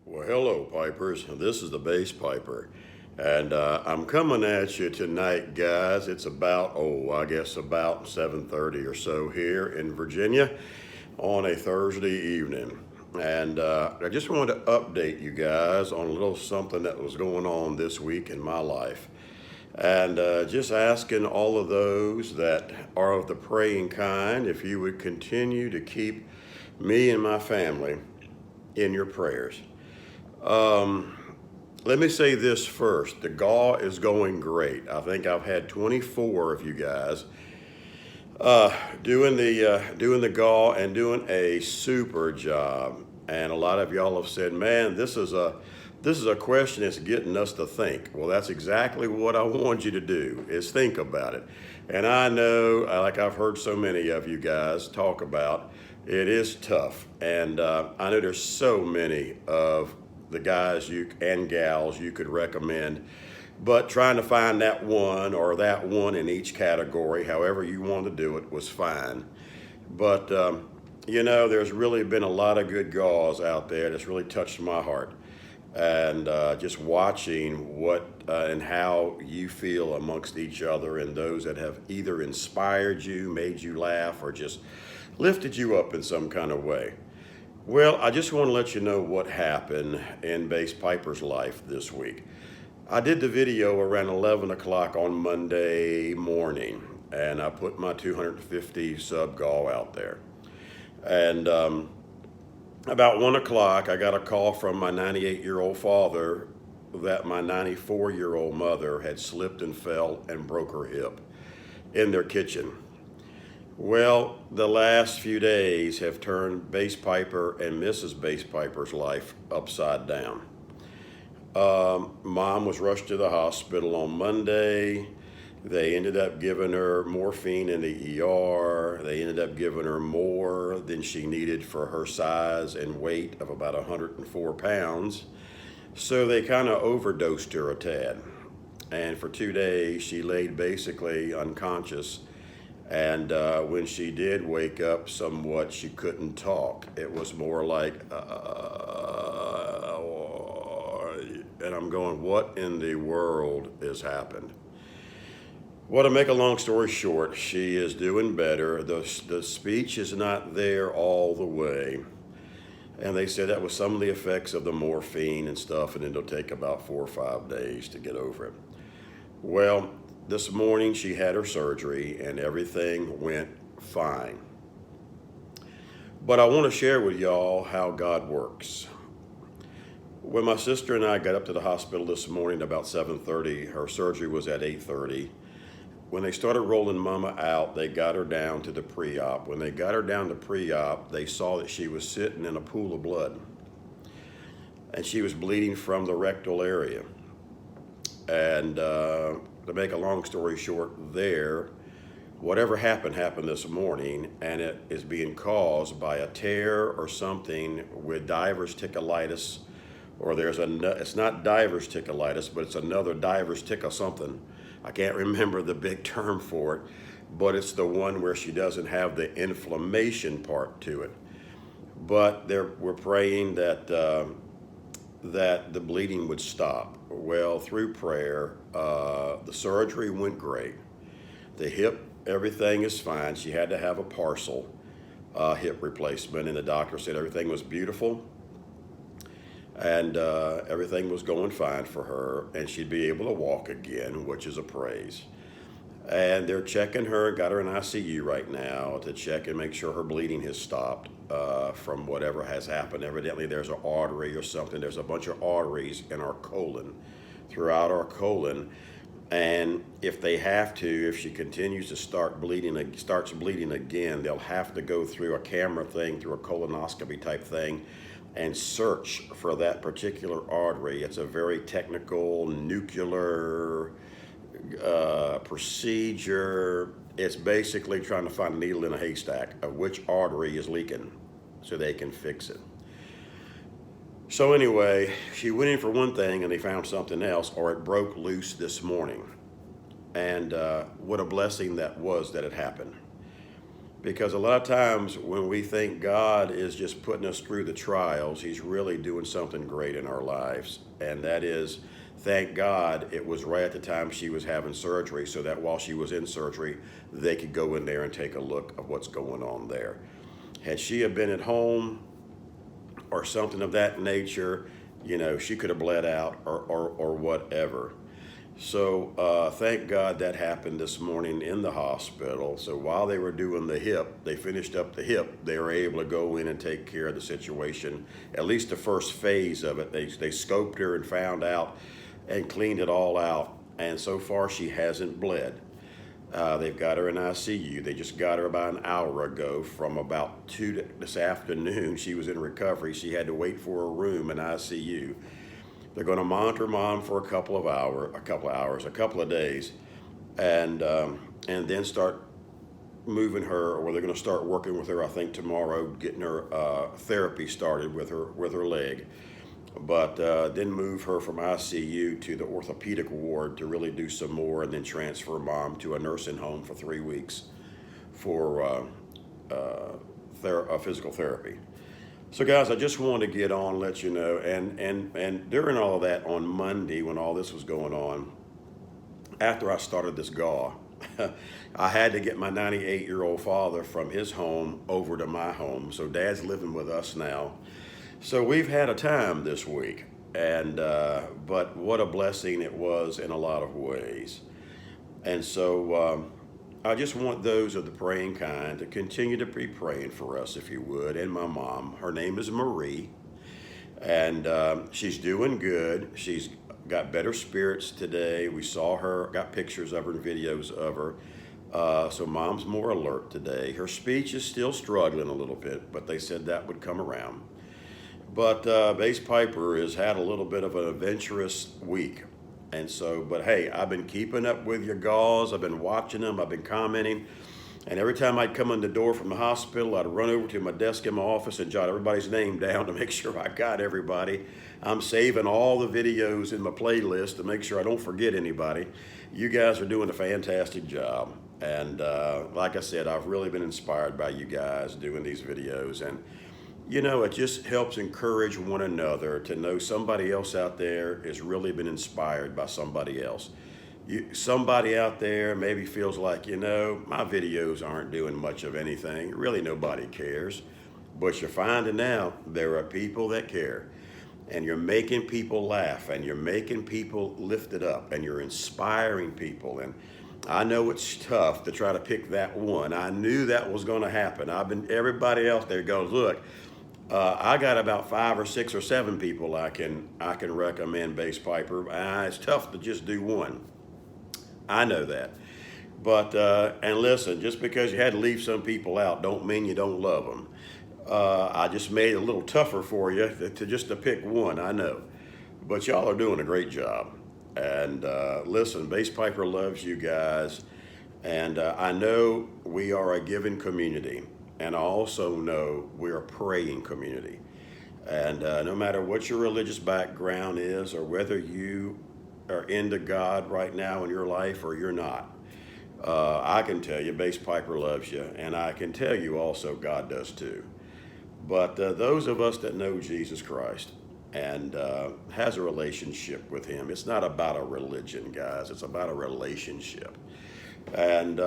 Well, hello, Pipers. This is the Basspiper. And I'm coming at you tonight, guys. It's about, I guess about 7:30 or so here in Virginia on a Thursday evening. And I just wanted to update you guys on a little something that was going on this week in my life. And just asking all of those that are of the praying kind if you would continue to keep me and my family in your prayers. Um, Let me say this first. The GAW is going great. I think I've had 24 of you guys doing the GAW and doing a super job. And a lot of y'all have said, "Man, this is a question that's getting us to think." Well, that's exactly what I want you to do is think about it. And I know, like I've heard so many of you guys talk about, it is tough. And I know there's so many of the guys you and gals you could recommend, but trying to find that one or that one in each category, however you want to do it, was fine. But there's really been a lot of good GAWs out there that's really touched my heart, and just watching what and how you feel amongst each other, and those that have either inspired you, made you laugh, or just lifted you up in some kind of way. Well, I just want to let you know what happened in Basspiper's life this week. I did the video around 11 o'clock on Monday morning, and I put my 250 sub GAW out there. And about 1 o'clock, I got a call from my 98-year-old father that my 94-year-old mother had slipped and fell and broke her hip in their kitchen. Well, the last few days have turned Basspiper and Mrs. Basspiper's life upside down. Mom was rushed to the hospital on Monday. They ended up giving her morphine in the ER. They ended up giving her more than she needed for her size and weight of about 104 pounds. So they kind of overdosed her a tad. And for 2 days, she laid basically unconscious. And when she did wake up somewhat, she couldn't talk. It was more like, and I'm going, what in the world has happened? Well, to make a long story short, she is doing better. The speech is not there all the way. And they said that was some of the effects of the morphine and stuff, and it'll take about 4 or 5 days to get over it. Well, this morning she had her surgery and everything went fine. But I want to share with y'all how God works. When my sister and I got up to the hospital this morning about 7:30, her surgery was at 8:30. When they started rolling Mama out, they got her down to the pre-op. When they got her down to pre-op, they saw that she was sitting in a pool of blood. And she was bleeding from the rectal area. And to make a long story short there, whatever happened this morning, and it is being caused by a tear or something with diverticulitis, or it's not diverticulitis, but it's another divertic or something. I can't remember the big term for it, but it's the one where she doesn't have the inflammation part to it. But we're praying that the bleeding would stop. Well, through prayer, the surgery went great. The hip, everything is fine. She had to have a partial hip replacement, and the doctor said everything was beautiful, and everything was going fine for her, and she'd be able to walk again, which is a praise. And they're checking her, got her in ICU right now to check and make sure her bleeding has stopped from whatever has happened. Evidently there's an artery or something. There's a bunch of arteries in our colon, throughout our colon. And if she continues to starts bleeding again, they'll have to go through a camera thing, through a colonoscopy type thing, and search for that particular artery. It's a very technical nuclear procedure. It's basically trying to find a needle in a haystack of which artery is leaking so they can fix it. So anyway, she went in for one thing and they found something else, or it broke loose this morning. And what a blessing that was that it happened. Because a lot of times when we think God is just putting us through the trials, He's really doing something great in our lives. And that is, thank God it was right at the time she was having surgery, so that while she was in surgery, they could go in there and take a look at what's going on there. Had she have been at home or something of that nature, she could have bled out or whatever. So thank God that happened this morning in the hospital. So while they were doing the hip, they finished up the hip, they were able to go in and take care of the situation, at least the first phase of it. They scoped her and found out and cleaned it all out. And so far she hasn't bled. They've got her in ICU. They just got her about an hour ago from about 2 this afternoon. She was in recovery. She had to wait for a room in ICU. They're going to monitor mom for a couple of days, and then start moving her, or they're going to start working with her, I think tomorrow, getting her therapy started with her leg. But then move her from ICU to the orthopedic ward to really do some more, and then transfer mom to a nursing home for 3 weeks for physical therapy. So guys, I just wanted to get on and let you know, and during all of that on Monday when all this was going on, after I started this GAW, I had to get my 98-year-old father from his home over to my home. So Dad's living with us now. So we've had a time this week, and but what a blessing it was in a lot of ways. And so I just want those of the praying kind to continue to be praying for us, if you would, and my mom. Her name is Marie, and she's doing good. She's got better spirits today. We saw her, got pictures of her and videos of her. So mom's more alert today. Her speech is still struggling a little bit, but they said that would come around. But Basspiper has had a little bit of an adventurous week. And so, but hey, I've been keeping up with your GAWs. I've been watching them. I've been commenting. And every time I'd come in the door from the hospital, I'd run over to my desk in my office and jot everybody's name down to make sure I got everybody. I'm saving all the videos in my playlist to make sure I don't forget anybody. You guys are doing a fantastic job. And like I said, I've really been inspired by you guys doing these videos. And it just helps encourage one another to know somebody else out there has really been inspired by somebody else. Somebody out there maybe feels like, my videos aren't doing much of anything. Really, nobody cares. But you're finding out there are people that care. And you're making people laugh, and you're making people lifted up, and you're inspiring people. And I know it's tough to try to pick that one. I knew that was going to happen. Everybody else there goes, look, I got about 5 or 6 or 7 people I can recommend Basspiper. It's tough to just do one. I know that. But, and listen, just because you had to leave some people out don't mean you don't love them. I just made it a little tougher for you to pick one, I know. But y'all are doing a great job. And listen, Basspiper loves you guys. And I know we are a giving community. And I also know we're a praying community. And no matter what your religious background is, or whether you are into God right now in your life or you're not, I can tell you Basspiper loves you. And I can tell you also God does too. But those of us that know Jesus Christ and has a relationship with Him, it's not about a religion, guys. It's about a relationship. And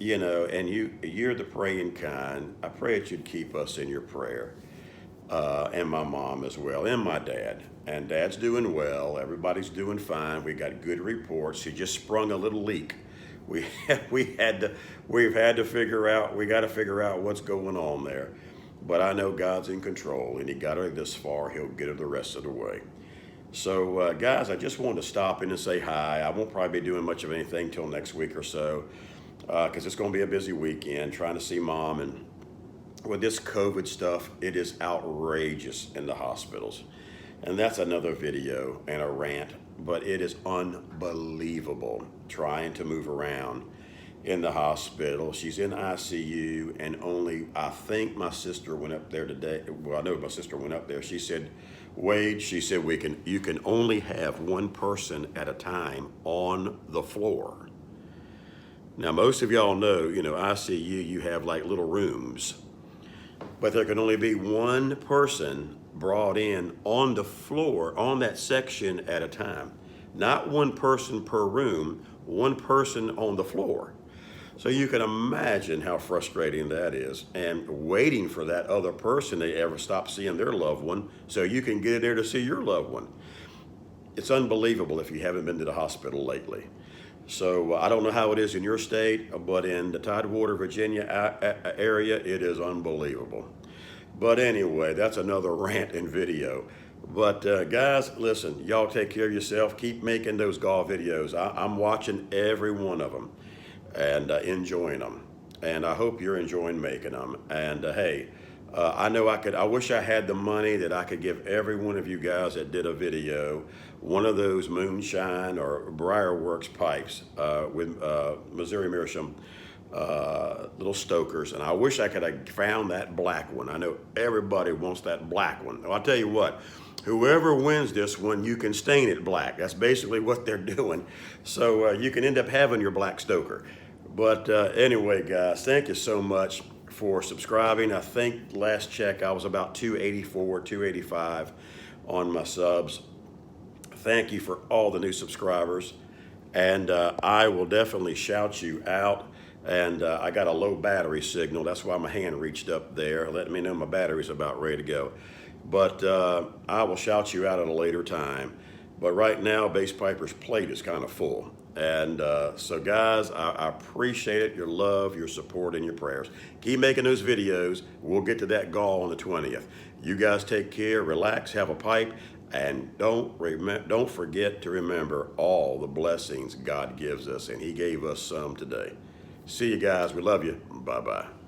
and you're the praying kind. I pray that you'd keep us in your prayer, and my mom as well, and my dad. And Dad's doing well. Everybody's doing fine. We got good reports. He just sprung a little leak. We got to figure out what's going on there. But I know God's in control, and He got her this far. He'll get her the rest of the way. So, guys, I just wanted to stop in and say hi. I won't probably be doing much of anything till next week or so, because it's going to be a busy weekend trying to see Mom. And with this COVID stuff, it is outrageous in the hospitals. And that's another video and a rant, but it is unbelievable trying to move around in the hospital. She's in ICU, and I think my sister went up there today. Well, I know my sister went up there. She said, Wade, you can only have one person at a time on the floor. Now, most of y'all know, ICU, you have like little rooms, but there can only be one person brought in on the floor, on that section at a time. Not one person per room, one person on the floor. So you can imagine how frustrating that is, and waiting for that other person to ever stop seeing their loved one so you can get in there to see your loved one. It's unbelievable if you haven't been to the hospital lately. So I don't know how it is in your state, but in the Tidewater, Virginia area, it is unbelievable. But anyway, that's another rant and video. But guys, listen, y'all take care of yourself. Keep making those golf videos. I'm watching every one of them and enjoying them. And I hope you're enjoying making them. And hey, I wish I had the money that I could give every one of you guys that did a video one of those moonshine or Briarworks pipes with Missouri Meerschaum little stokers. And I wish I could have found that black one. I know everybody wants that black one. Well, I'll tell you what, whoever wins this one, you can stain it black. That's basically what they're doing. So you can end up having your black stoker. But anyway, guys, thank you so much for subscribing. I think last check I was about 284, 285 on my subs. Thank you for all the new subscribers. And I will definitely shout you out. And I got a low battery signal. That's why my hand reached up there, letting me know my battery's about ready to go. But I will shout you out at a later time. But right now, Basspiper's plate is kind of full. And so guys, I appreciate it, your love, your support, and your prayers. Keep making those videos. We'll get to that goal on the 20th. You guys take care, relax, have a pipe, and don't forget to remember all the blessings God gives us, and He gave us some today. See you guys. We love you. Bye-bye.